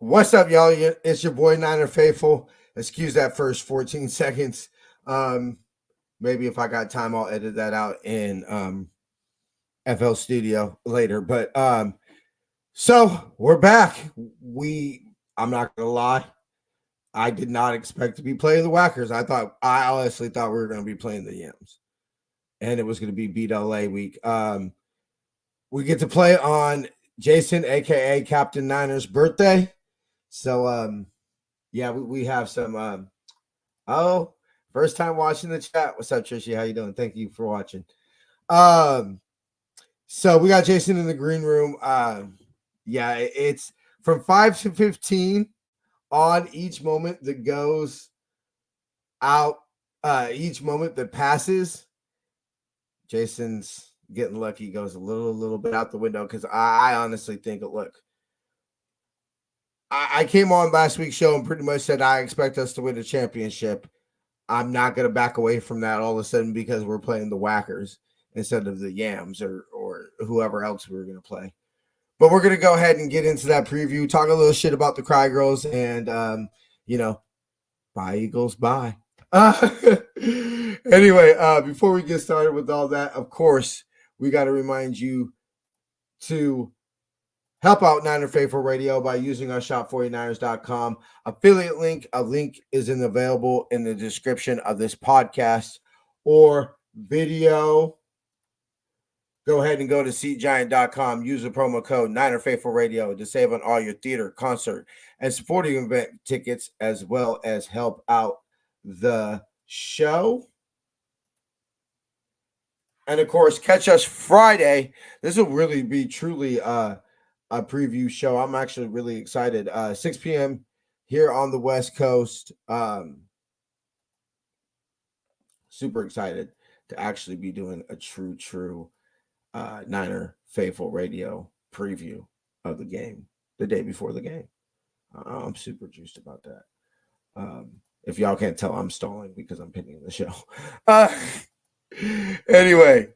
What's up, y'all? It's your boy Niner Faithful. Excuse that first 14 seconds. Maybe if I got time, I'll edit that out in FL Studio later. But so we're back. I'm not gonna lie, I did not expect to be playing the Whackers. I honestly thought we were gonna be playing the Yams, and it was gonna be BLA week. We get to play on Jason, aka Captain Niner's birthday. So yeah, we have some first time watching the chat. What's up, Trishy? How you doing? Thank you for watching. So we got Jason in the green room. Yeah, it's from 5 to 15 on each moment that goes out, each moment that passes. Jason's getting lucky, goes a little bit out the window because I honestly think I came on last week's show and pretty much said I expect us to win a championship. I'm not going to back away from that all of a sudden because we're playing the Whackers instead of the Yams or whoever else we were going to play. But we're going to go ahead and get into that preview, talk a little shit about the Cry Girls, and, bye, Eagles, bye. Anyway, before we get started with all that, of course, we got to remind you to help out Niner Faithful Radio by using our shop49ers.com affiliate link. A link is available in the description of this podcast or video. Go ahead and go to seatgiant.com. Use the promo code Niner Faithful Radio to save on all your theater, concert, and sporting event tickets, as well as help out the show. And of course, catch us Friday. This will really be truly a preview show. I'm actually really excited. 6 p.m. here on the West Coast. Super excited to actually be doing a true Niner Faithful Radio preview of the game the day before the game. I'm super juiced about that. If y'all can't tell, I'm stalling because I'm pinning the show. Anyway,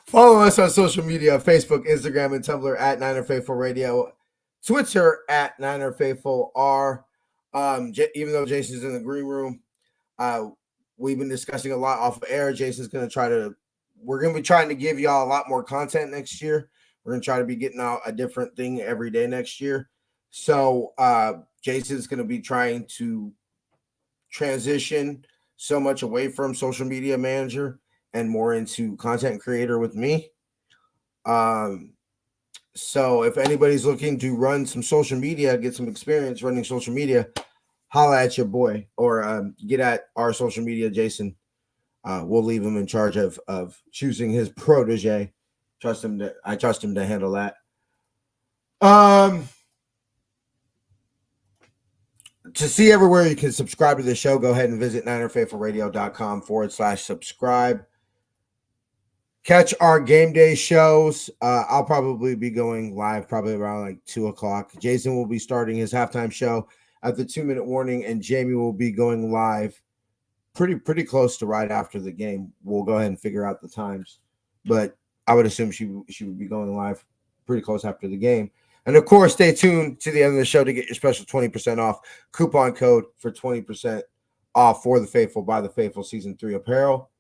follow us on social media: Facebook, Instagram, and Tumblr at Niner Faithful Radio, Twitter at Niner Faithful R. Even though Jason's in the green room, we've been discussing a lot off of air. Jason's going to we're going to be trying to give y'all a lot more content next year. We're going to try to be getting out a different thing every day next year. So Jason's going to be trying to transition so much away from social media manager and more into content creator with me. So if anybody's looking to run some social media, get some experience running social media, holla at your boy or get at our social media, Jason. We'll leave him in charge of choosing his protege. I trust him to handle that. To see everywhere you can subscribe to the show, go ahead and visit NinerFaithfulRadio.com/subscribe. Catch our game day shows. I'll probably be going live probably around like 2:00. Jason will be starting his halftime show at the 2-minute warning, and Jamie will be going live pretty close to right after the game. We'll go ahead and figure out the times, but I would assume she would be going live pretty close after the game. And of course, stay tuned to the end of the show to get your special 20% off coupon code for 20% off for the Faithful by the Faithful Season 3 apparel.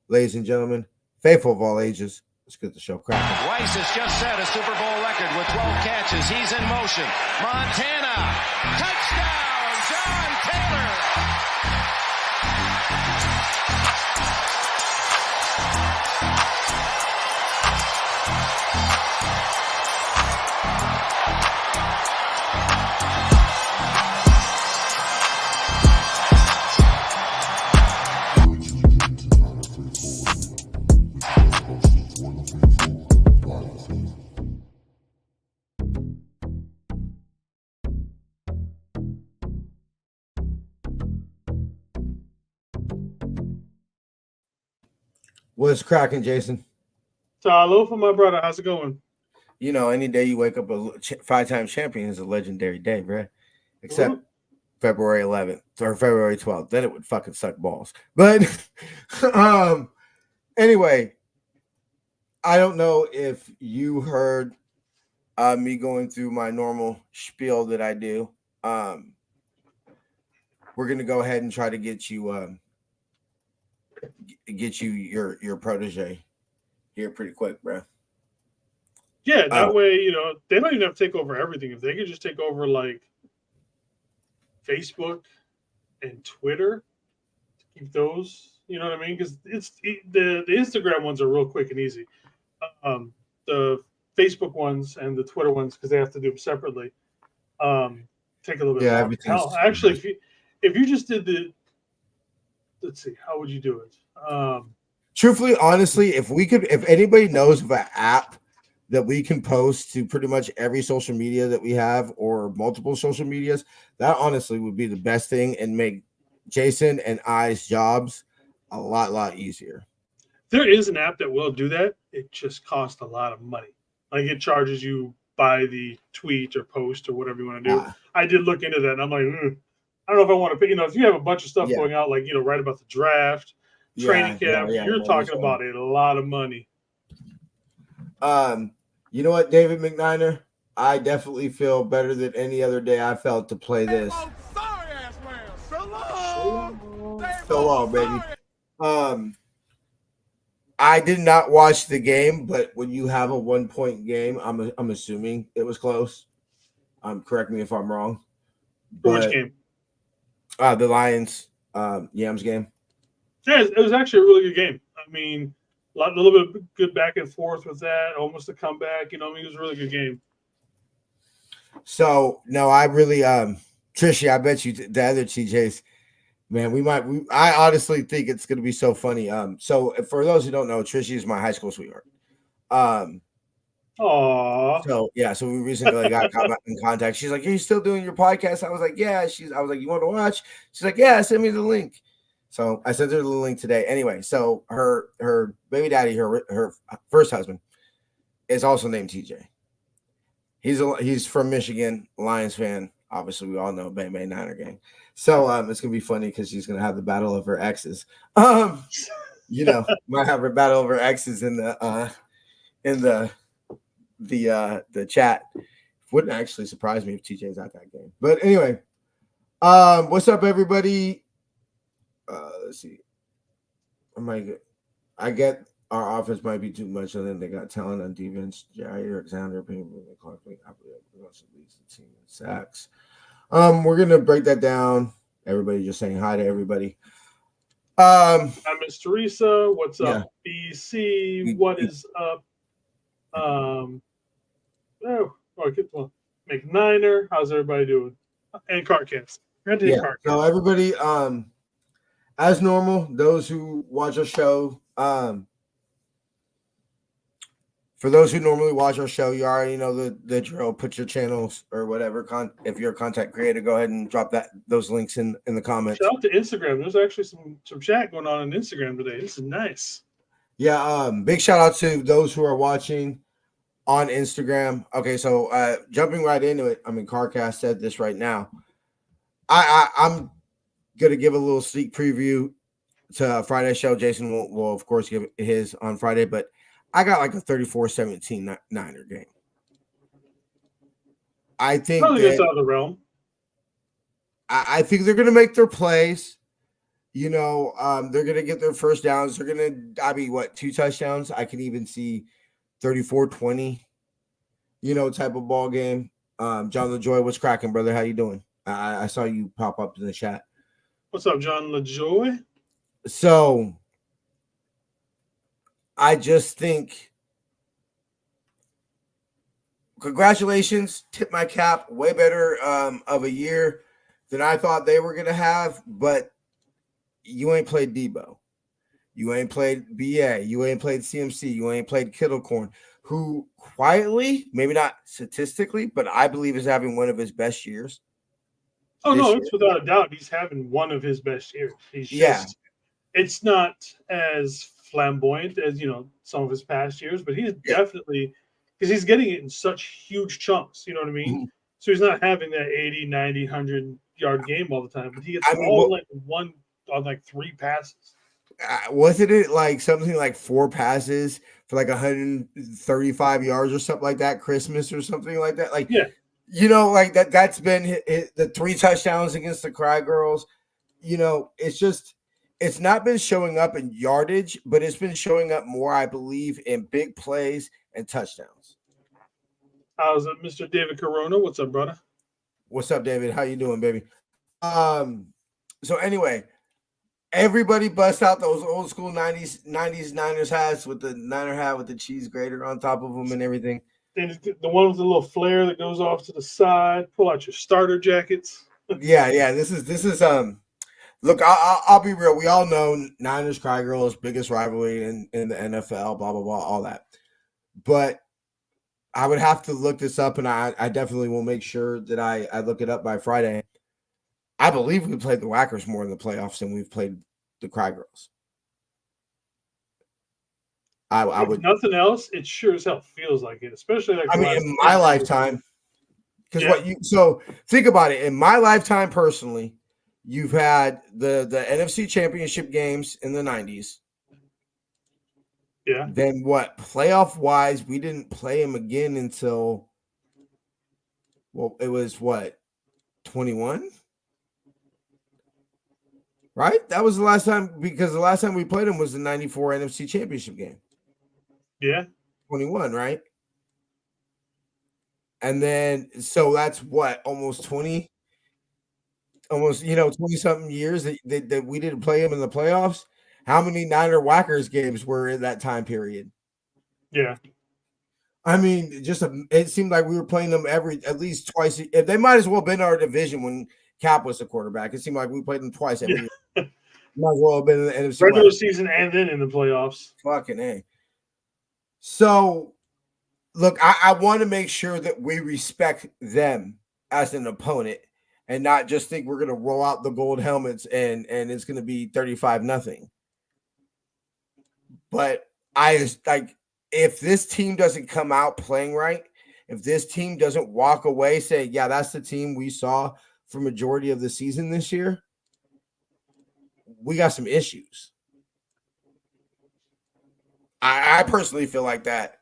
Ladies and gentlemen, faithful of all ages, let's get the show cracking. Weiss has just set a Super Bowl record with 12 catches. He's in motion. Montana, touchdown, John Taylor. What's cracking, Jason? Hello for my brother. How's it going? You know, any day you wake up a 5-time champion is a legendary day, bro. Except February 11th or February 12th. Then it would fucking suck balls. But anyway, I don't know if you heard me going through my normal spiel that I do, we're gonna go ahead and try to get you your protege here pretty quick, bro. Yeah, that way, they don't even have to take over everything. If they could just take over like Facebook and Twitter, keep those, you know what I mean? Because the Instagram ones are real quick and easy. The Facebook ones and the Twitter ones, because they have to do them separately, take a little bit longer. Everything's Hell, actually, if you just did let's see, how would you do it? Truthfully, honestly, if anybody knows of an app that we can post to pretty much every social media that we have or multiple social medias, that honestly would be the best thing and make Jason and I's jobs a lot easier. There is an app that will do that. It just costs a lot of money. Like it charges you by the tweet or post or whatever you want to do. I did look into that and I'm like, I don't know if I want to pay. If you have a bunch of stuff going out, like, right about the draft, training camp, you're talking about a lot of money. You know what, David McNiner? I definitely feel better than any other day I felt to play this. So long, baby. I did not watch the game, but when you have a 1-point game, I'm assuming it was close. Correct me if I'm wrong. Which game? The Lions Yams game. Yeah, it was actually a really good game. I mean, a little bit of good back and forth with that, almost a comeback. It was a really good game. So no, I really Trishy, I bet you the other TJs, man, I honestly think it's gonna be so funny. So for those who don't know, Trishy is my high school sweetheart. Aww. So yeah, so we recently got in contact. She's like, "Are you still doing your podcast?" I was like, "Yeah." I was like, "You want to watch?" She's like, "Yeah, send me the link." So I sent her the link today. Anyway, so her baby daddy, her first husband, is also named TJ. He's from Michigan, Lions fan. Obviously, we all know Bang Bang Niner gang. So it's gonna be funny because she's gonna have the battle of her exes. Might have her battle of her exes in the chat. Wouldn't actually surprise me if TJ's at that game. But anyway, what's up, everybody? Let's see. I get our offense might be too much, and then they got talent on defense. Jair Alexander, Clark, the team in sacks. We're gonna break that down. Everybody just saying hi to everybody. Hi, Miss Teresa. What's up, BC? What is up? McNiner. How's everybody doing? And Carcast. So everybody, as normal, those who watch our show, for those who normally watch our show, you already know the drill. Put your channels or whatever. If you're a content creator, go ahead and drop those links in the comments. Shout out to Instagram. There's actually some chat going on Instagram today. This is nice. Yeah. Big shout out to those who are watching on Instagram. Okay, so jumping right into it. I mean, Carcast said this right now. I'm gonna give a little sneak preview to Friday's show. Jason will of course give his on Friday, but I got like a 34-17 Niner game. I think that's out of the realm. I think they're gonna make their plays. They're gonna get their first downs. They're gonna 2 touchdowns. I can even see 34-20, type of ball game. John LaJoy, what's cracking, brother? How you doing? I saw you pop up in the chat. What's up, John LaJoy? So I just think congratulations, tip my cap, way better of a year than I thought they were gonna have, but you ain't played Debo. You ain't played BA. You ain't played CMC. You ain't played Kittlecorn, who quietly, maybe not statistically, but I believe is having one of his best years. Oh, no, it's without a doubt. He's having one of his best years. It's not as flamboyant as, some of his past years, but he's definitely, because he's getting it in such huge chunks, you know what I mean? Mm-hmm. So he's not having that 80, 90, 100-yard game all the time, but he gets all like 3 passes. wasn't it like something like 4 passes for like 135 yards or something like that, Christmas or something like that? Like, Yeah. like that's been the 3 touchdowns against the Cry Girls. It's not been showing up in yardage, but it's been showing up more, I believe, in big plays and touchdowns. How's it, Mr. David Corona? What's up, brother? What's up, David? How you doing, baby? Um, so anyway, everybody bust out those old school 90s Niners hats with the Niner hat with the cheese grater on top of them and everything. Then the one with the little flare that goes off to the side. Pull out your starter jackets. Yeah. This is Look, I'll be real. We all know Niners Cry Girls biggest rivalry in the NFL. Blah blah blah, all that. But I would have to look this up, and I definitely will make sure that I look it up by Friday. I believe we played the Whackers more in the playoffs than we've played the Cry Girls. I would. Nothing else. It sure as hell feels like it, especially like. I mean, in my lifetime, because so think about it. In my lifetime, personally, you've had the NFC Championship games in the 90s. Yeah. Then what? Playoff wise, we didn't play them again until it was what 21, right? That was the last time, because the last time we played them was the 94 NFC Championship game. Yeah. 21, right? And then so that's what, almost 20 something years that we didn't play them in the playoffs. How many Niner Whackers games were in that time period? Yeah. I mean, it seemed like we were playing them at least twice. They might as well have been our division when Cap was the quarterback. It seemed like we played them twice every year. Might as well have been in the NFC regular West. season and then in the playoffs. Fucking A. So, look, I want to make sure that we respect them as an opponent and not just think we're going to roll out the gold helmets and it's going to be 35-0. But if this team doesn't come out playing right, if this team doesn't walk away saying, yeah, that's the team we saw for majority of the season this year, we got some issues. I personally feel like that.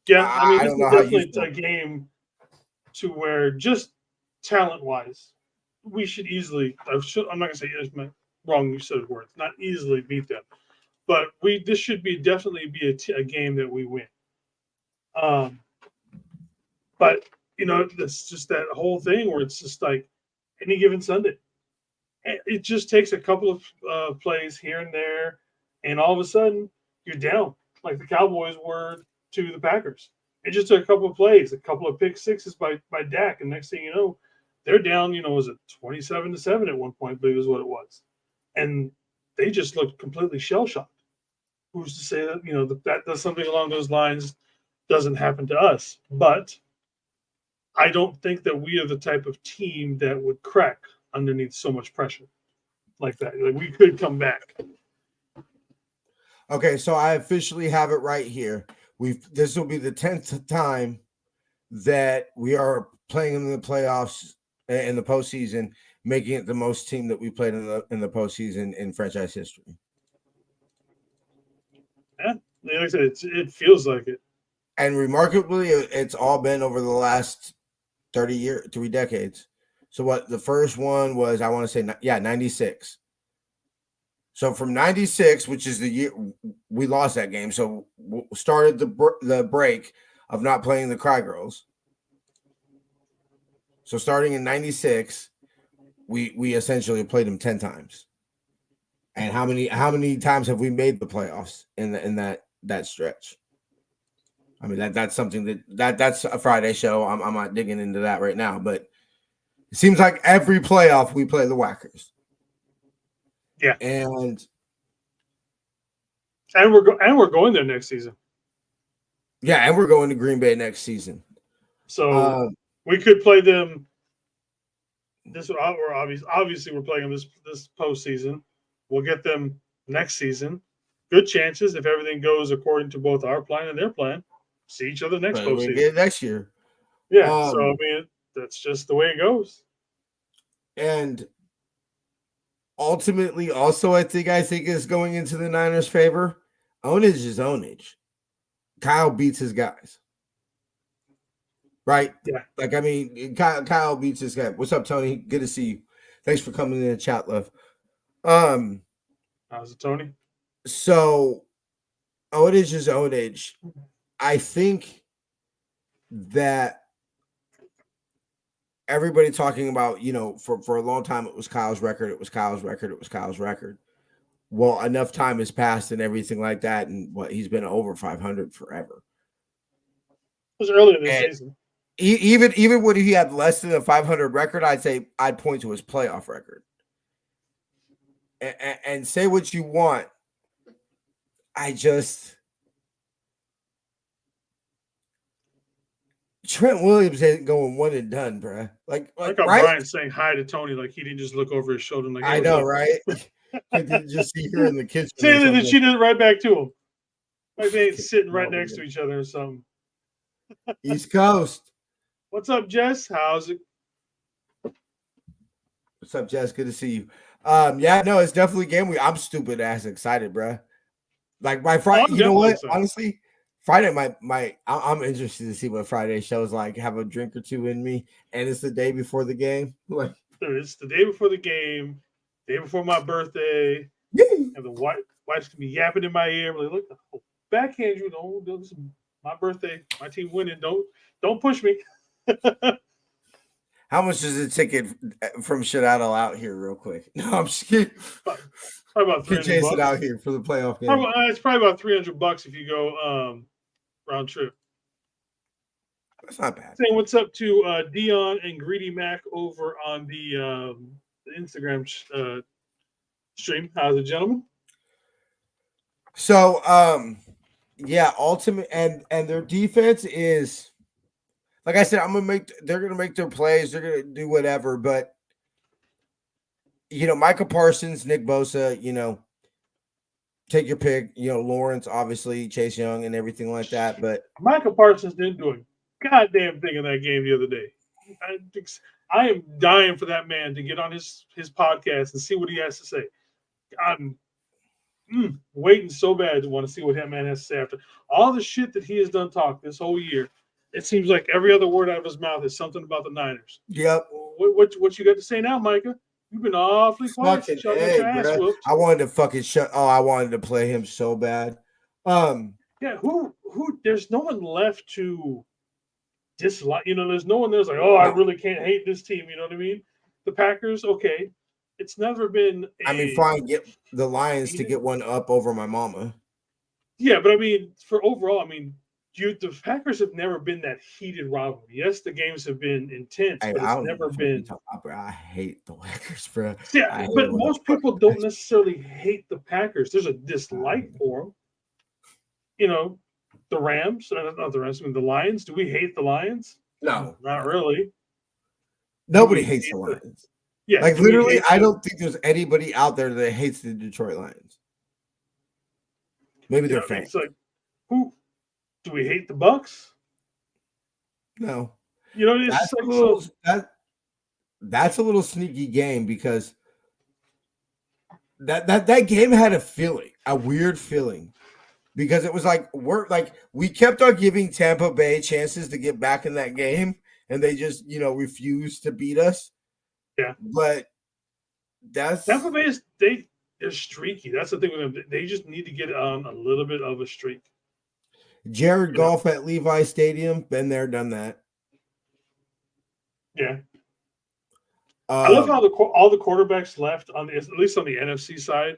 Yeah, I mean, I this don't is know how you definitely feel. a game to where just talent-wise, we should easily. I'm not gonna say wrong use of words. Not easily beat them, but this should definitely be a game that we win. But it's just that whole thing where it's just like any given Sunday, it just takes a couple of plays here and there, and all of a sudden you're down, like the Cowboys were to the Packers. It just took a couple of plays, a couple of pick sixes by Dak, and next thing you know, they're down. Was it 27-7 at one point? I believe is what it was, and they just looked completely shell shocked. Who's to say that that does something along those lines doesn't happen to us? But I don't think that we are the type of team that would crack underneath so much pressure like that. Like, we could come back. Okay, so I officially have it right here. This will be the 10th time that we are playing in the playoffs in the postseason, making it the most team that we played in the postseason in franchise history. Yeah, like I said, it feels like it. And remarkably, it's all been over the last 3 decades. So what the first one was, I want to say, 96. So from 96, which is the year we lost that game, so started the break of not playing the Cry Girls. So starting in 96, we essentially played them 10 times. And how many times have we made the playoffs in that stretch? I mean, that's something that's a Friday show. I'm not digging into that right now, but it seems like every playoff we play the Whackers. Yeah, and we're going there next season. Yeah, and we're going to Green Bay next season. So we could play them. Obviously we're playing them this postseason. We'll get them next season. Good chances if everything goes according to both our plan and their plan. See each other next postseason. We get it next year. Yeah, so I mean that's just the way it goes. And ultimately, also, I think is going into the Niners' favor. Ownage is ownage. Kyle beats his guys. Right? Yeah. Like, I mean, Kyle beats his guy. What's up, Tony? Good to see you. Thanks for coming in the chat, love. How's it, Tony? So ownage is ownage. I think that everybody talking about, for a long time, it was Kyle's record. It was Kyle's record. It was Kyle's record. Well, enough time has passed and everything like that. And he's been over 500 forever. It was earlier this season. Even when he had less than a 500 record, I'd point to his playoff record. And say what you want. Trent Williams ain't going one and done, bro. Like how right? Brian saying hi to Tony, like he didn't just look over his shoulder. Like, I know, right? He didn't just see her in the kitchen. Say that she did it right back to him. Like they ain't sitting right next to each other or something. East Coast. What's up, Jess? How's it? What's up, Jess? Good to see you. Yeah, no, it's definitely game week. I'm stupid ass excited, bro. Like my Friday, you know what? Excited. Honestly, Friday, I'm interested to see what Friday shows like. Have a drink or two in me, and it's the day before the game. Like, it's the day before the game, day before my birthday, and the wife's gonna be yapping in my ear. Like, look, backhand you, don't. This is my birthday, my team winning. Don't push me. How much is a ticket from Shadow out here, real quick? No, I'm just kidding. Probably about $300 out here for the playoff game. It's probably about $300 if you go round trip. That's not bad. Saying what's up to Dion and Greedy Mac over on the Instagram stream. How's it, gentlemen? So, yeah, ultimate and their defense is, like I said, they're gonna make their plays, they're gonna do whatever, but Micah Parsons, Nick Bosa, take your pick, Lawrence, obviously, Chase Young and everything like that. But Micah Parsons didn't do a goddamn thing in that game the other day. I am dying for that man to get on his podcast and see what he has to say. I'm waiting so bad to want to see what that man has to say after all the shit that he has done talk this whole year. It seems like every other word out of his mouth is something about the Niners. Yep. What you got to say now, Micah? You've been awfully quiet. I wanted to fucking shut. Oh, I wanted to play him so bad. Yeah. Who? There's no one left to dislike. There's no one there's like, oh, I really can't hate this team. You know what I mean? The Packers, okay. It's never been. Fine. Get the Lions to get one up over my mama. Yeah, but for overall, the Packers have never been that heated rivalry. Yes, the games have been intense, but it's never been. I hate the Packers, bro. Yeah, but most people don't necessarily hate the Packers. There's a dislike for them. The Rams, not the Rams. The Lions. Do we hate the Lions? No, not really. Nobody hates the Lions. Yeah, like literally, I don't think there's anybody out there that hates the Detroit Lions. Maybe they're fans. It's like, who? Do we hate the Bucks? No. It's that's a little sneaky game because that game had a weird feeling, because it was like we kept on giving Tampa Bay chances to get back in that game, and they just refused to beat us. Yeah, but that's Tampa Bay is they're streaky. That's the thing with them. They just need to get on a little bit of a streak. Jared Goff at Levi Stadium, been there, done that. Yeah. I love how all the quarterbacks left at least on the NFC side.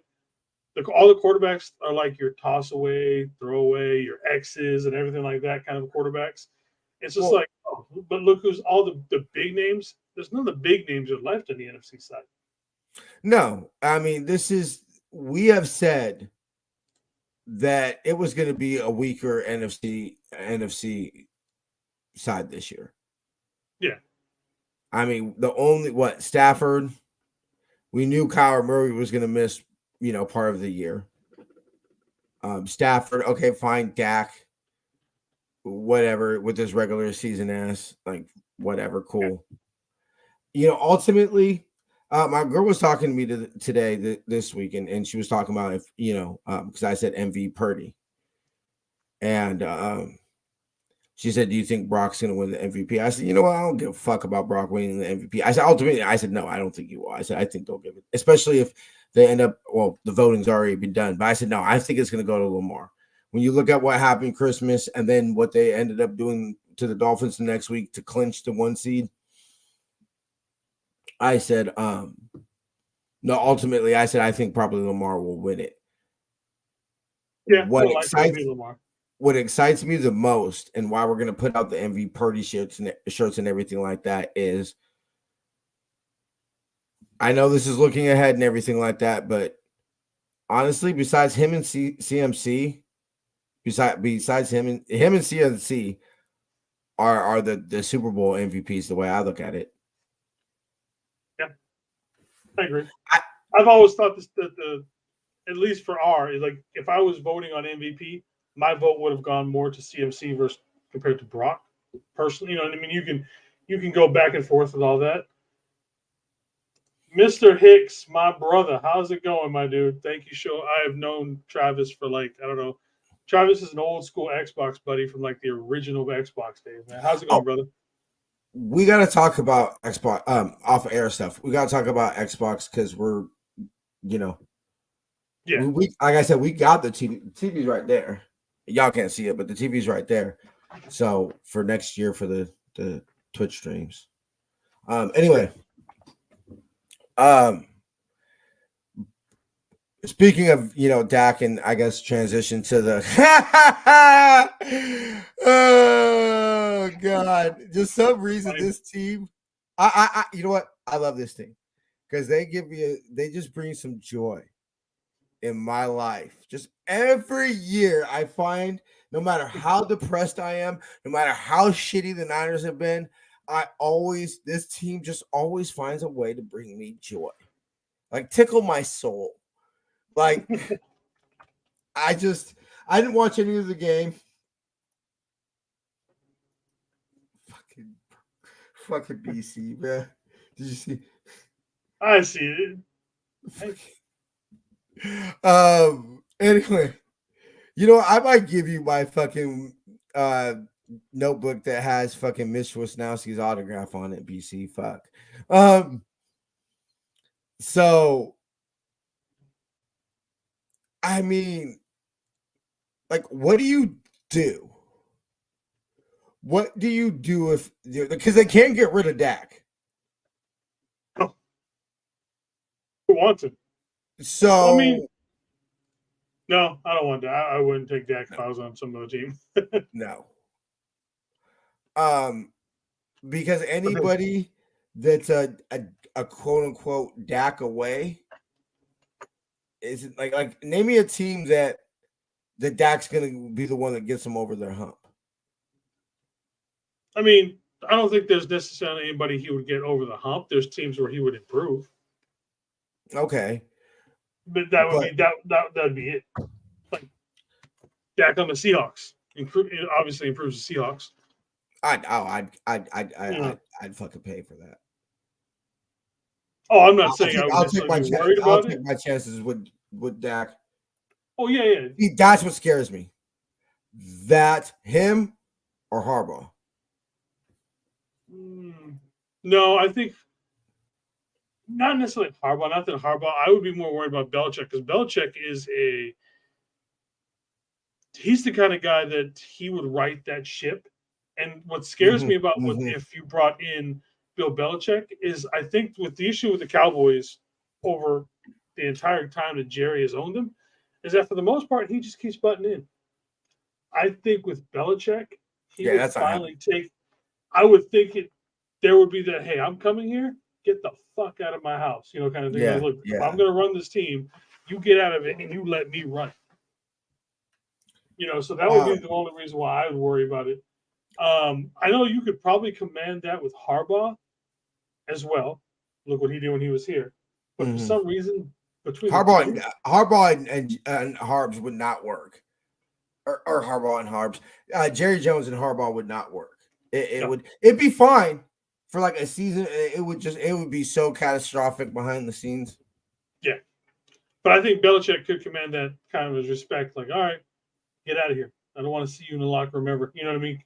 All the quarterbacks are like your toss away, throw away, your X's and everything like that kind of quarterbacks. It's just but look who's all the big names. There's none of the big names are left on the NFC side. No, we have said that it was going to be a weaker NFC side this year. Yeah. The only Stafford, we knew Kyler Murray was going to miss, part of the year. Stafford, okay, fine. Dak, whatever, with his regular season ass, like whatever, cool. Ultimately, My girl was talking to me today this week, and she was talking about if because I said MV Purdy, and she said, "Do you think Brock's going to win the MVP?" I said, "You know what? I don't give a fuck about Brock winning the MVP." I said, ultimately, I said, "No, I don't think he will." I said, "I think they'll give it, especially if they end up. Well, the voting's already been done, but I said, no, I think it's going to go to Lamar. When you look at what happened Christmas and then what they ended up doing to the Dolphins the next week to clinch the 1 seed, I said, no, ultimately, I said I think probably Lamar will win it. Yeah, What likely to excites be Lamar. What excites me the most, and why we're going to put out the MV Purdy shirts and everything like that, is I know this is looking ahead and everything like that, but honestly, besides him and CMC, besides him and CMC are the Super Bowl MVPs the way I look at it. Yeah, I agree. I've always thought this that at least for like if I was voting on MVP, my vote would have gone more to CMC versus compared to Brock. Personally, you know what I mean? You can go back and forth with all that. Mr. Hicks, my brother, how's it going, my dude? Thank you, show. I have known Travis for like, I don't know. Travis is an old school Xbox buddy from like the original Xbox days, man. How's it going, brother? We got to talk about Xbox off air stuff. We got to talk about Xbox because we're, yeah. We like I said, we got the TV. The TV's right there. Y'all can't see it, but the TV's right there. So for next year for the Twitch streams. Anyway. Speaking of, Dak, and I guess transition to the oh god, just some reason this team, I you know what? I love this team because they just bring some joy in my life. Just every year I find, no matter how depressed I am, no matter how shitty the Niners have been, this team just always finds a way to bring me joy. Like tickle my soul. Like, I didn't watch any of the game. Fucking BC, man. Did you see? I see it. Anyway, I might give you my fucking notebook that has fucking Mitch Wisnowski's autograph on it, BC. Fuck. So I mean, like, what do you do? What do you do if because they can't get rid of Dak? Who wants him? So I mean, no, I don't want that. I wouldn't take Dak if I was on some other team. No. Because anybody that's a quote unquote Dak away is like name me a team that Dak's gonna be the one that gets them over their hump. I mean, I don't think there's necessarily anybody he would get over the hump. There's teams where he would improve. Okay. But that'd be it. Like Dak on the Seahawks. Obviously improves the Seahawks. I'd fucking pay for that. Oh, I'm not saying I would take my chances with Dak. Oh yeah. That's what scares me. That him or Harbaugh. No, I think not necessarily Harbaugh. Not that Harbaugh. I would be more worried about Belichick because Belichick he's the kind of guy that he would right that ship. And what scares me about if you brought in Bill Belichick is I think with the issue with the Cowboys over the entire time that Jerry has owned them is that for the most part he just keeps butting in. I think with Belichick, he would finally take. I would think there would be that, hey, I'm coming here, get the fuck out of my house, kind of thing. Like, look, if I'm going to run this team, you get out of it and you let me run. So that would be the only reason why I would worry about it. I know you could probably command that with Harbaugh as well. Look what he did when he was here. But for some reason, between Harbaugh and Harbs would not work. Or Harbaugh and Harbs. Jerry Jones and Harbaugh would not work. It'd be fine for like a season, it would be so catastrophic behind the scenes. Yeah. But I think Belichick could command that kind of respect. Like, all right, get out of here. I don't want to see you in the locker room ever. You know what I mean?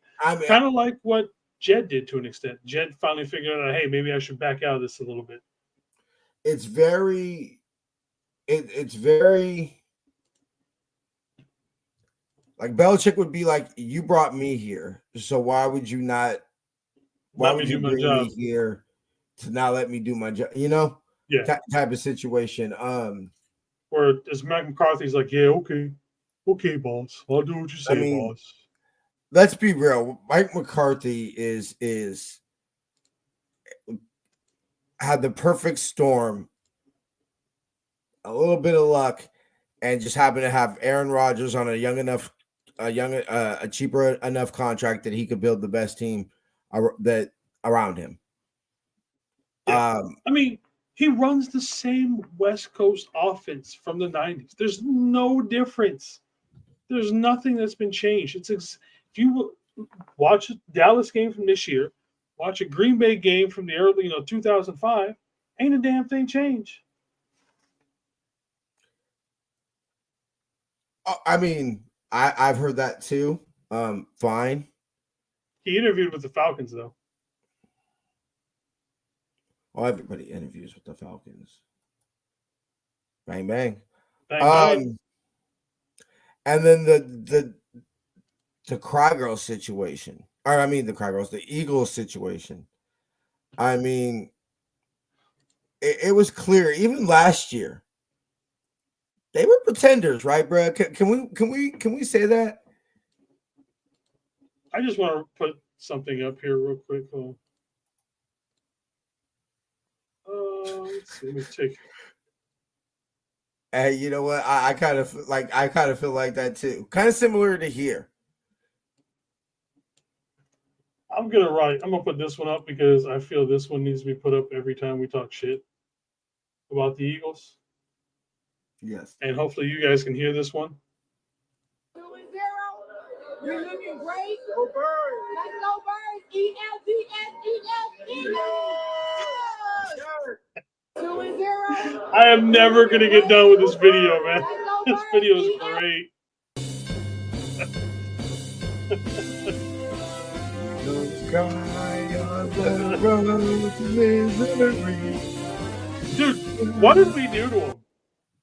Kind of like what Jed did to an extent. Jed finally figured out, hey, maybe I should back out of this a little bit. It's very like Belichick would be like, you brought me here, so why would you not? Why would you bring me here to not let me do my job? You know, yeah, type of situation. Where as Mike McCarthy's like, yeah, okay, boss, I'll do what you say, boss. Let's be real. Mike McCarthy had the perfect storm, a little bit of luck, and just happened to have Aaron Rodgers on a cheaper enough contract that he could build the best team around him. Yeah. I mean, he runs the same West Coast offense from the 90s. There's no difference. There's nothing that's been changed. If you watch a Dallas game from this year, watch a Green Bay game from the early, 2005, ain't a damn thing changed. I mean, I've heard that too. Fine. He interviewed with the Falcons, though. Oh, everybody interviews with the Falcons. Bang, bang. Bang, bang. And then the Cry Girl situation. Or I mean the Eagles situation. I mean, it was clear even last year. They were pretenders, right, bro? Can we say that? I just want to put something up here real quick. Let's see. Let me take. Hey, you know what? I kind of feel like that too. Kind of similar to here. I'm gonna put this one up because I feel this one needs to be put up every time we talk shit about the Eagles. Yes. And hopefully you guys can hear this one. 2-0. You're looking great. Go Birds. Let's go Birds. Eagles. 2-0. I am never gonna get done with this video, man. This video is great. Dude, what did we do to him?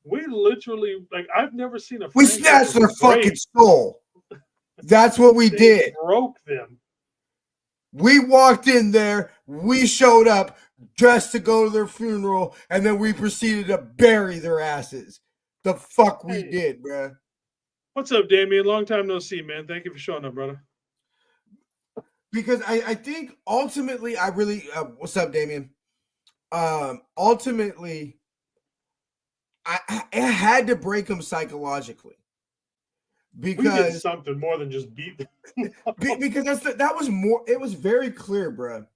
We literally, I've never seen a. We snatched their fucking soul. That's what we did. Broke them. We walked in there. We showed up dressed to go to their funeral, and then we proceeded to bury their asses. The fuck we did, bro. What's up, Damien? Long time no see, man. Thank you for showing up, brother. Because I think ultimately, I really. What's up, Damien? Ultimately, I had to break them psychologically because we did something more than just beat them. Because that was more. It was very clear, bro.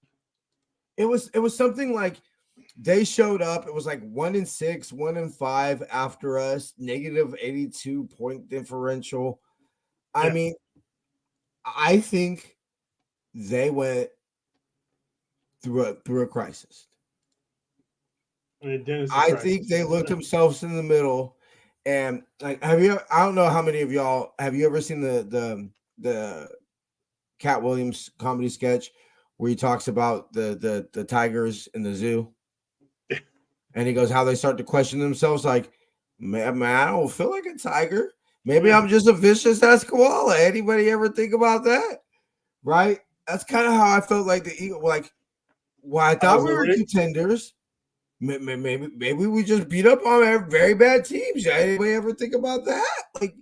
It was something like they showed up. It was like 1-6, 1-5 after us, negative 82 point differential. I mean, I think they went through a crisis. I think they looked themselves in the middle, and I don't know how many of y'all have you ever seen the Cat Williams comedy sketch where he talks about the tigers in the zoo, and he goes how they start to question themselves, like, man, I don't feel like a tiger. Maybe I'm just a vicious ass koala. Anybody ever think about that? Right? That's kind of how I felt like the Eagles. Like, well, I thought we were contenders. Maybe we just beat up on very bad teams. Anybody ever think about that? Like,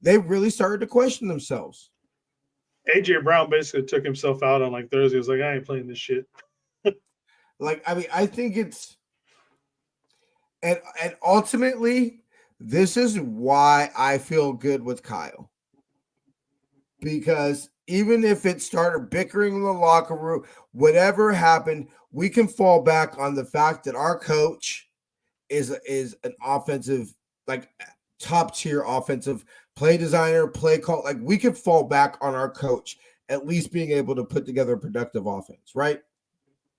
they really started to question themselves. AJ Brown basically took himself out on Thursday. He was like, I ain't playing this shit. I think it's and ultimately this is why I feel good with Kyle. Because even if it started bickering in the locker room, whatever happened, we can fall back on the fact that our coach is an offensive, top tier offensive play designer, play call. We can fall back on our coach at least being able to put together a productive offense, right?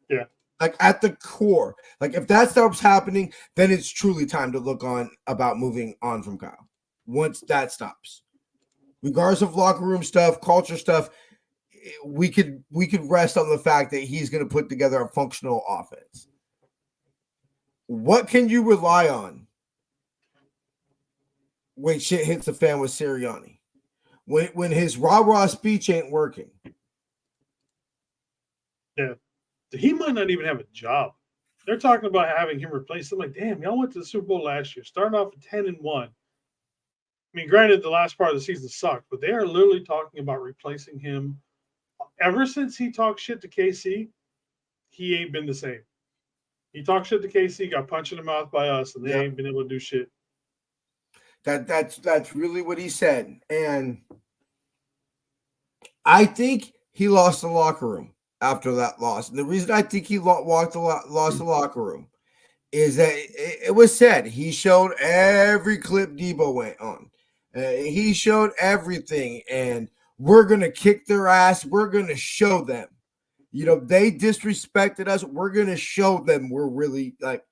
Yeah. Like at the core. Like if that stops happening, then it's truly time to look on about moving on from Kyle. Once that stops. Regardless of locker room stuff, culture stuff, we could rest on the fact that he's going to put together a functional offense. What can you rely on when shit hits the fan with Sirianni? When his rah-rah speech ain't working. Yeah. He might not even have a job. They're talking about having him replace him. Like, damn, y'all went to the Super Bowl last year, starting off at 10-1. I mean, granted, the last part of the season sucked, but they are literally talking about replacing him. Ever since he talked shit to KC, he ain't been the same. He talked shit to KC, got punched in the mouth by us, and they ain't been able to do shit. That's really what he said. And I think he lost the locker room after that loss. And the reason I think he lost the locker room is that it was said he showed every clip Debo went on. He showed everything, and we're going to kick their ass. We're going to show them. You know, they disrespected us. We're going to show them we're really like,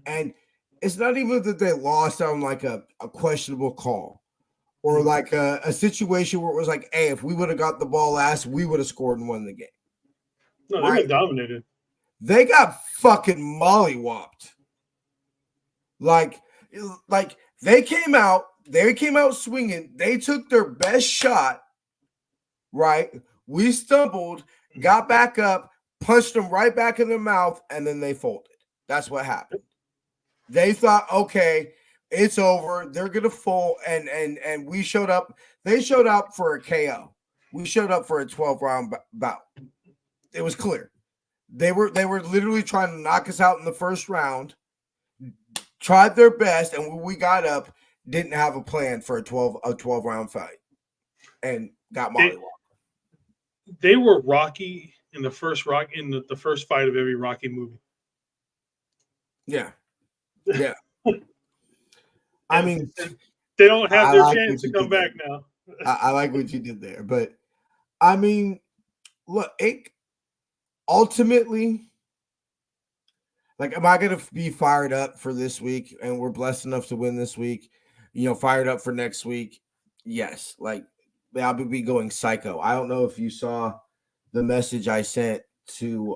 and it's not even that they lost on like a questionable call or like a situation where it was like, hey, if we would have got the ball last, we would have scored and won the game. No, they got dominated. They got fucking mollywopped. Like they came out swinging. They took their best shot, right? We stumbled, got back up, punched them right back in the mouth, and then they folded. That's what happened. They thought, okay, it's over. They're gonna fold, and we showed up. They showed up for a KO. We showed up for a 12-round bout. It was clear. They were literally trying to knock us out in the first round. Tried their best, and when we got up, didn't have a plan for a 12-round fight, and got mollywopped. They were Rocky in the first the first fight of every Rocky movie. Yeah. I mean, they don't have their chance to come back now. I like what you did there, but I mean, look, ultimately, like, am I going to be fired up for this week? And we're blessed enough to win this week. You know, fired up for next week. Yes, like I'll be going psycho. I don't know if you saw the message I sent to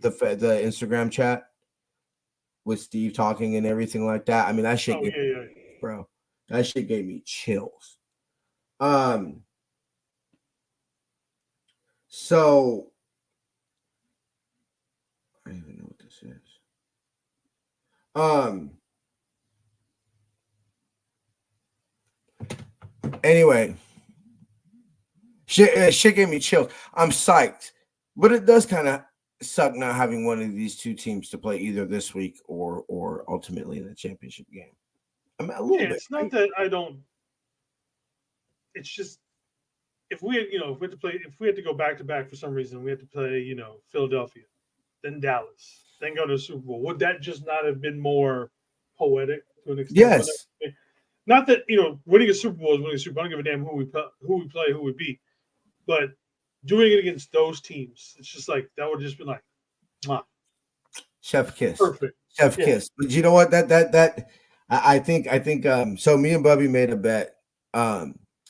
the Instagram chat with Steve talking and everything like that. I mean, that shit, bro, that shit gave me chills. So I don't even know what this is. Anyway, shit gave me chills. I'm psyched, but it does kind of suck not having one of these two teams to play either this week or ultimately in the championship game. I mean, a little bit. It's not that I don't. It's just if we had to go back to back for some reason, we had to play, Philadelphia, then Dallas, then go to the Super Bowl. Would that just not have been more poetic to an extent? Yes. Not that winning a Super Bowl is winning a Super Bowl. I don't give a damn who we play, who we beat. But doing it against those teams, it's just like that would have just been like, mwah. Chef kiss. Perfect. Chef kiss. But you know what? That I think so me and Bubby made a bet.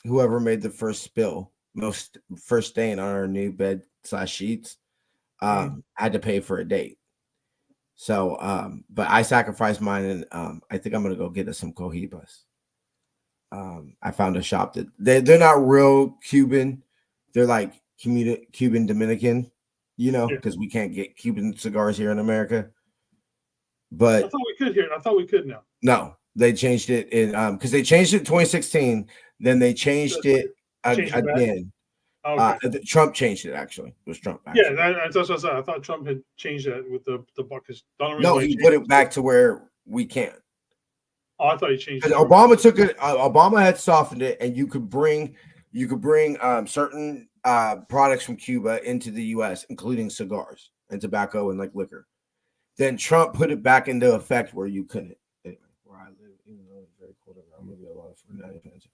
Whoever made the first stain on our new bed / sheets had to pay for a date. So but I sacrificed mine, and I think I'm gonna go get us some cohibas. I found a shop that they're not real Cuban, they're like Cuban Dominican, because we can't get Cuban cigars here in America. But I thought we could here. I thought we could now. No, they changed it in because they changed it in 2016. Then they changed it again. Okay. Trump changed it. Actually, it was Trump. Actually. Yeah, that's what I said. I thought Trump had changed that with the buckets. No, he put it back to where we can't. Oh, I thought he changed it. Obama took it. Obama had softened it, and you could bring certain products from Cuba into the U.S., including cigars and tobacco and like liquor. Then Trump put it back into effect where you couldn't. Anyway, where I live, even though it's very cold around, maybe a lot of 49 fans.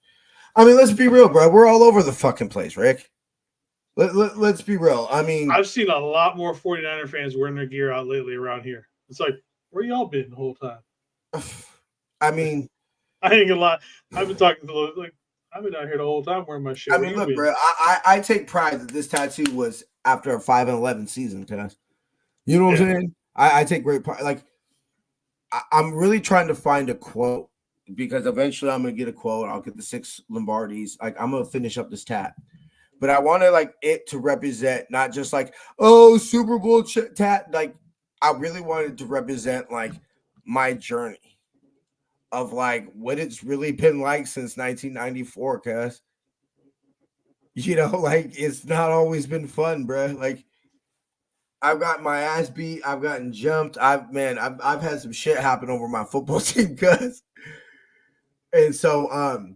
I mean, let's be real, bro. We're all over the fucking place, Rick. let's be real. I mean, I've seen a lot more 49er fans wearing their gear out lately around here. It's like, where y'all been the whole time? I mean, I ain't gonna lie. I've been talking to like, I've been out here the whole time wearing my shit. I Where mean, you look, been? bro. I take pride that this tattoo was after a 5-11 season, cuz. You know what I'm saying? I take great pride. Like, I'm really trying to find a quote because eventually I'm gonna get a quote. I'll get the 6 Lombardis. Like, I'm gonna finish up this tat. But I want to like it to represent not just like, oh, Super Bowl tat. Like, I really wanted to represent like my journey of like what it's really been like since 1994, cuz. You know, like it's not always been fun, bro. Like, I've got my ass beat, I've gotten jumped, I've had some shit happen over my football team, cuz. And so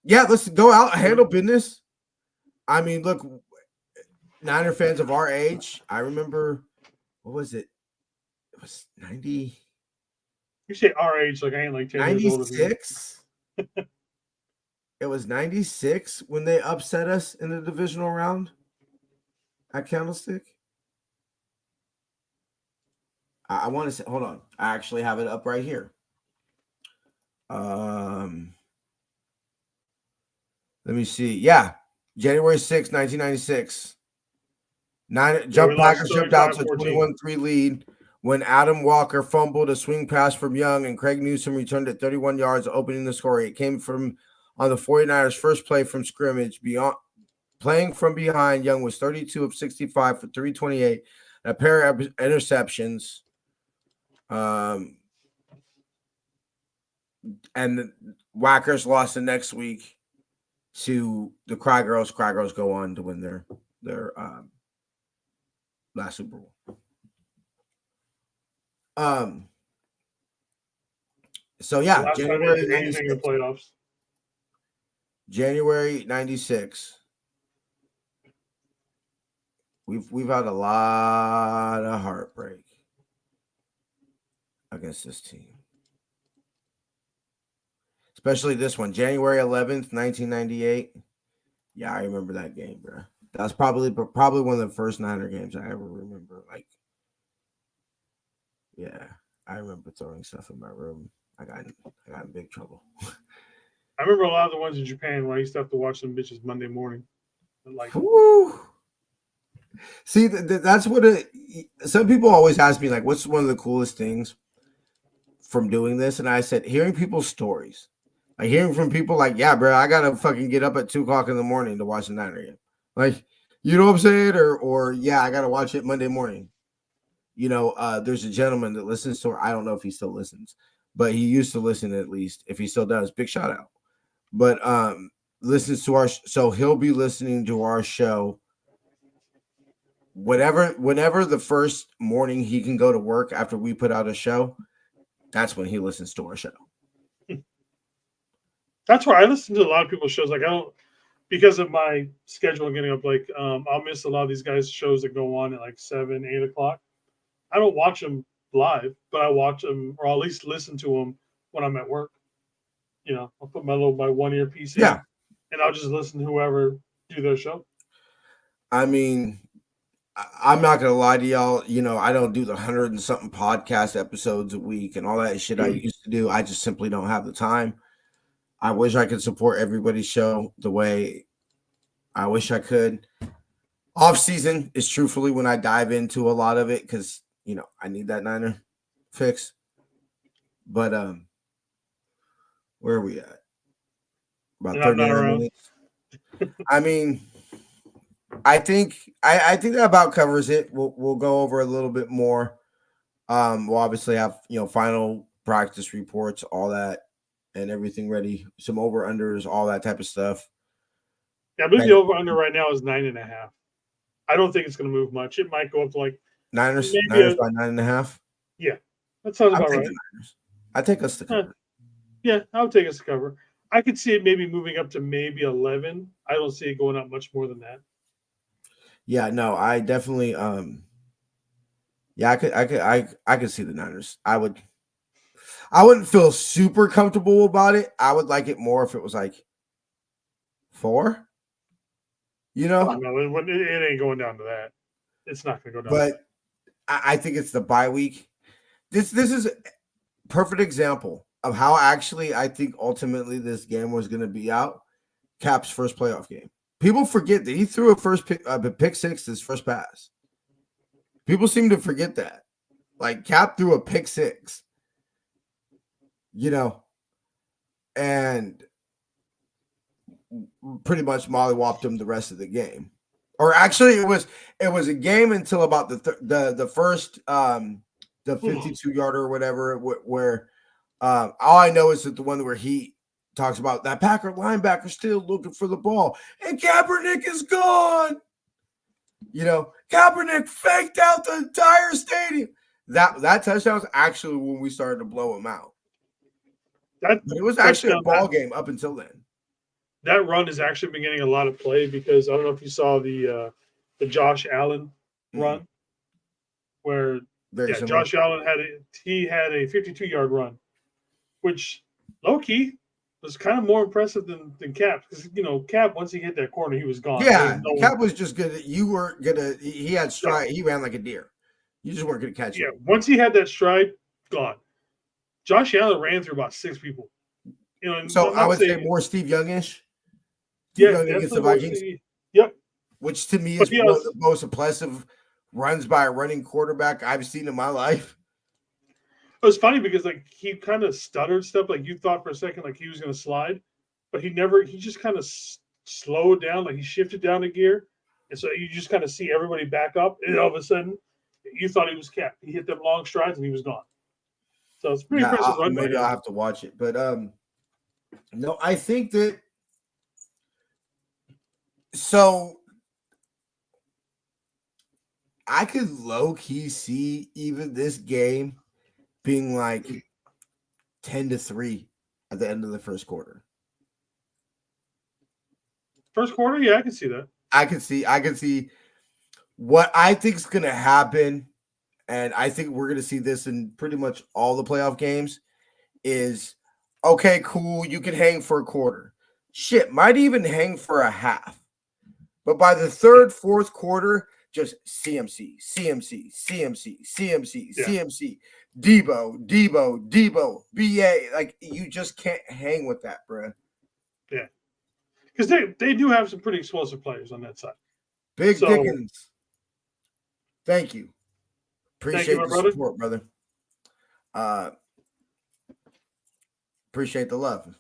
yeah, let's go out, handle business. I mean, look, Niner fans of our age, I remember, what was it? It was 90, You say our age, like I ain't like 10 years older than you. 96. It was 96 when they upset us in the divisional round at Candlestick. I want to say, hold on. I actually have it up right here. Let me see. Yeah. January 6, 1996. Jump Packers jumped out to a 21-3 lead when Adam Walker fumbled a swing pass from Young and Craig Newsom returned it 31 yards, opening the score. It came from on the 49ers' first play from scrimmage. Playing from behind, Young was 32 of 65 for 328 and a pair of interceptions. And the Whackers lost the next week to the Cry Girls. Cry Girls go on to win their last Super Bowl. So yeah, January 96. Playoffs. January 96. We've had a lot of heartbreak against this team. Especially this one, January 11th, 1998. Yeah, I remember that game, bro. That's probably one of the first Niner games I ever remember. Like, yeah, I remember throwing stuff in my room. I got in big trouble. I remember a lot of the ones in Japan where I used to have to watch them bitches Monday morning. Like, woo. See, that's what some people always ask me, like, what's one of the coolest things from doing this? And I said, hearing people's stories. Like, hearing from people like, yeah, bro, I gotta fucking get up at 2:00 in the morning to watch the Niner game. Like, you know what I'm saying? Or yeah, I gotta watch it Monday morning. You know, there's a gentleman that listens to I don't know if he still listens, but he used to listen at least. If he still does, big shout out. But listens to so he'll be listening to our show whenever the first morning he can go to work after we put out a show, that's when he listens to our show. That's why I listen to a lot of people's shows. Like, I don't, because of my schedule and getting up, like, I'll miss a lot of these guys' shows that go on at like 7, 8 o'clock. I don't watch them live, but I watch them, or I'll at least listen to them when I'm at work. You know, I'll put my one ear piece in, and I'll just listen to whoever do their show. I mean, I'm not gonna lie to y'all. You know, I don't do the 100 and something podcast episodes a week and all that shit I used to do. I just simply don't have the time. I wish I could support everybody's show the way I wish I could. Off season is truthfully when I dive into a lot of it because you know I need that Niner fix. But where are we at? About 39 minutes. I mean, I think that about covers it. We'll go over a little bit more. We'll obviously have final practice reports, all that, and everything ready. Some over unders, all that type of stuff. Yeah, I believe the over under right now is 9.5. I don't think it's going to move much. It might go up to like Niners by 9.5. Yeah, that sounds about right. I take us to cover. Yeah, I would take us to cover. I could see it maybe moving up to maybe 11. I don't see it going up much more than that. Yeah, no, I definitely I could see the Niners. I wouldn't feel super comfortable about it. I would like it more if it was like 4. You Oh, know, no, it ain't going down to that. It's not going to go down. but I think it's the bye week. This is a perfect example of how actually I think ultimately this game was going to be out. Cap's first playoff game. People forget that he threw a pick six his first pass. People seem to forget that. Like Cap threw a pick six, and pretty much mollywopped him the rest of the game. Or actually, it was a game until about the first the 52-yarder or whatever, where all I know is that the one where he talks about that Packer linebacker still looking for the ball, and Kaepernick is gone. Kaepernick faked out the entire stadium. That touchdown was actually when we started to blow him out. But it was actually a ball game up until then. That run has actually been getting a lot of play because I don't know if you saw the Josh Allen run, where Josh Allen had a 52-yard run, which low key was kind of more impressive than Cap, because Cap, once he hit that corner, he was gone. Yeah, Cap was just good. You weren't gonna. He had stride. Yeah. He ran like a deer. You just weren't gonna catch him. Yeah, once he had that stride, gone. Josh Allen ran through about 6 people. So I would say more Steve Youngish. Young against the Vikings. Yep. Which to me is one of the most impressive runs by a running quarterback I've seen in my life. It was funny because he kind of stuttered stuff. Like you thought for a second like he was going to slide, but he just kind of slowed down. Like he shifted down the gear, and so you just kind of see everybody back up, and all of a sudden you thought he was Cap. He hit them long strides and he was gone. So it's pretty impressive run. Maybe I'll have to watch it, but no, I think that. So I could low-key see even this game being like 10-3 at the end of the first quarter. First quarter? Yeah, I can see that. I can see what I think is going to happen, and I think we're going to see this in pretty much all the playoff games, is, okay, cool, you can hang for a quarter. Shit, might even hang for a half. But by the third, fourth quarter, just CMC, Debo, BA. Like, you just can't hang with that, bro. Yeah. Because they do have some pretty explosive players on that side. Big Dickens. Thank you. Appreciate the support, brother. Appreciate the love.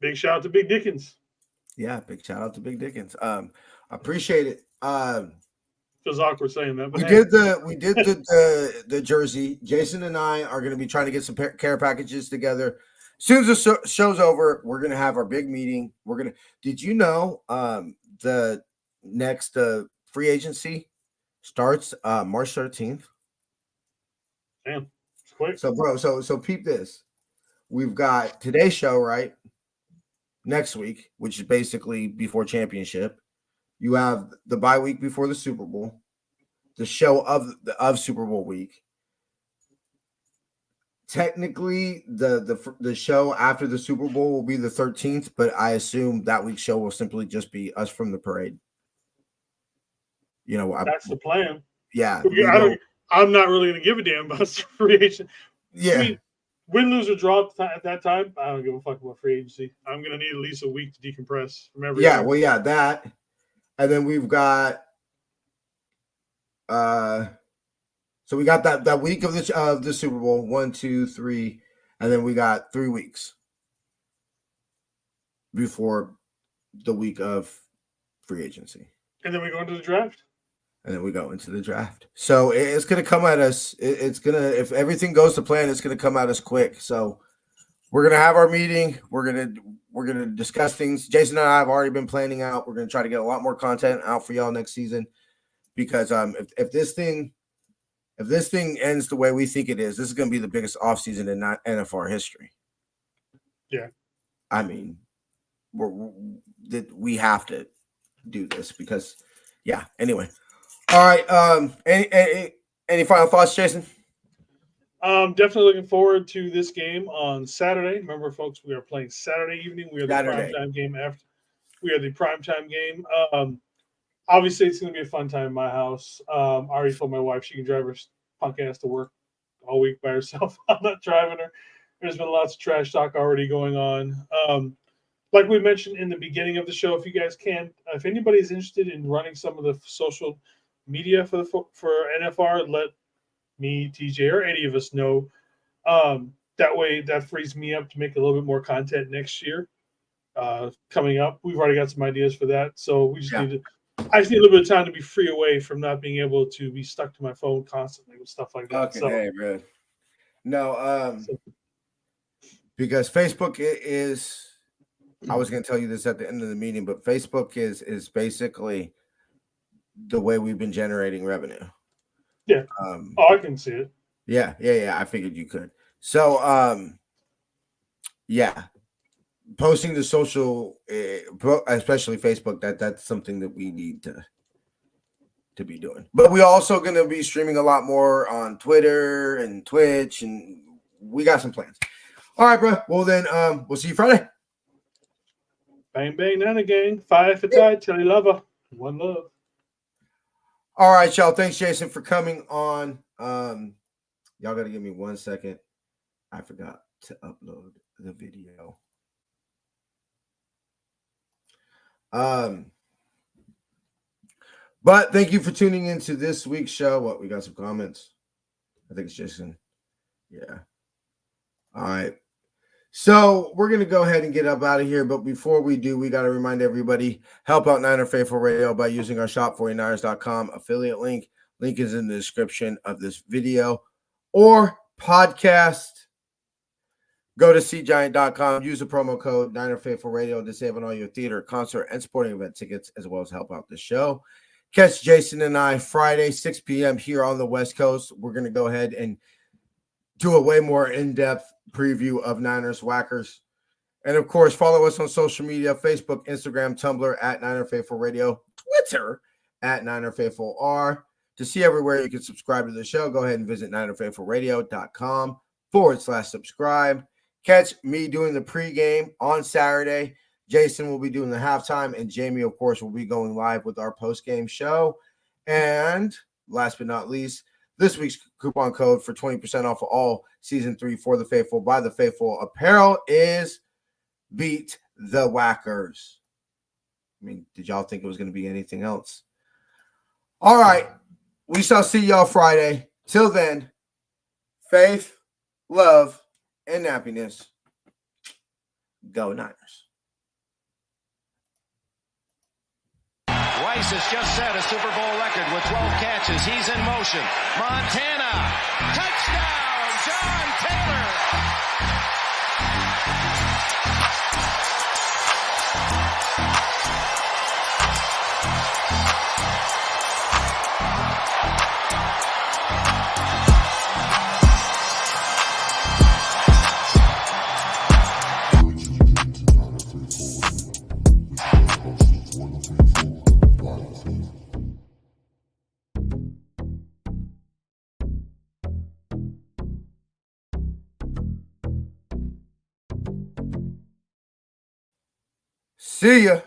Big shout out to Big Dickens. Yeah, big shout out to Big Dickens. Appreciate it. Feels awkward saying that. But we did the jersey. Jason and I are going to be trying to get some care packages together. As soon as the show's over, we're going to have our big meeting. Did you know the next free agency starts March 13th? Damn, it's quick. So, bro, so peep this. We've got today's show, right? Next week, which is basically before championship. You have the bye week before the Super Bowl, the show of Super Bowl week. Technically, the show after the Super Bowl will be the 13th, but I assume that week's show will simply just be us from the parade. That's the plan. Yeah, I'm not really going to give a damn about free agent. Yeah. I mean, win, lose, or draw at that time, I don't give a fuck about free agency. I'm going to need at least a week to decompress from everything. Yeah, well, yeah, that. And then we've got so we got that week of the Super Bowl, 1, 2, 3, and then we got 3 weeks before the week of free agency. And then we go into the draft. So it's going to come at us. It's going to, if everything goes to plan, it's going to come at us quick. So we're going to have our meeting. We're going to discuss things. Jason and I have already been planning out. We're going to try to get a lot more content out for y'all next season, because if this thing ends the way we think it is, this is going to be the biggest offseason in NFL history. Yeah. I mean, we have to do this because, yeah. Anyway. All right. Any final thoughts, Jason? Definitely looking forward to this game on Saturday. Remember, folks, we are playing Saturday evening. We are the primetime game after. We are the primetime game. obviously it's going to be a fun time in my house. I already told my wife she can drive her punk ass to work all week by herself. I'm not driving her. There's been lots of trash talk already going on. Like we mentioned in the beginning of the show, if you guys can, if anybody's interested in running some of the social media for NFR, let me, TJ, or any of us know. That way, that frees me up to make a little bit more content next year. Coming up, we've already got some ideas for that, so we just need to. I just need a little bit of time to be free away from not being able to be stuck to my phone constantly with stuff like that. Okay, hey, bro. No, because Facebook is. I was going to tell you this at the end of the meeting, but Facebook is basically the way we've been generating revenue. Yeah. I can see it. Yeah. I figured you could. So, yeah, posting the social, especially Facebook, that's something that we need to be doing. But we're also going to be streaming a lot more on Twitter and Twitch, and we got some plans. All right, bro. Well, then we'll see you Friday. Bang, bang, Nana gang. 5 for tight. Tell you lover. One love. All right, y'all. Thanks, Jason, for coming on. Y'all got to give me 1 second. I forgot to upload the video. But thank you for tuning into this week's show. What, we got some comments? I think it's Jason. Yeah. All right. So we're going to go ahead and get up out of here. But before we do, we got to remind everybody, help out Niner Faithful Radio by using our shop49ers.com affiliate link. Link is in the description of this video or podcast. Go to cgiant.com. Use the promo code Niner Faithful Radio to save on all your theater, concert, and sporting event tickets, as well as help out the show. Catch Jason and I Friday, 6 p.m. here on the West Coast. We're going to go ahead and do a way more in-depth preview of Niners Whackers. And, of course, follow us on social media, Facebook, Instagram, Tumblr, at Niner Faithful Radio, Twitter, at Niner Faithful R. To see everywhere you can subscribe to the show, go ahead and visit NinerFaithfulRadio.com/subscribe. Catch me doing the pregame on Saturday. Jason will be doing the halftime, and Jamie, of course, will be going live with our postgame show. And last but not least, this week's coupon code for 20% off of all Season 3 for the Faithful by the Faithful apparel is Beat the Whackers. I mean, did y'all think it was going to be anything else? All right. We shall see y'all Friday. Till then, faith, love, and happiness. Go Niners. Rice has just set a Super Bowl record with 12 catches. He's in motion. Montana. Touchdown, John Taylor. See ya.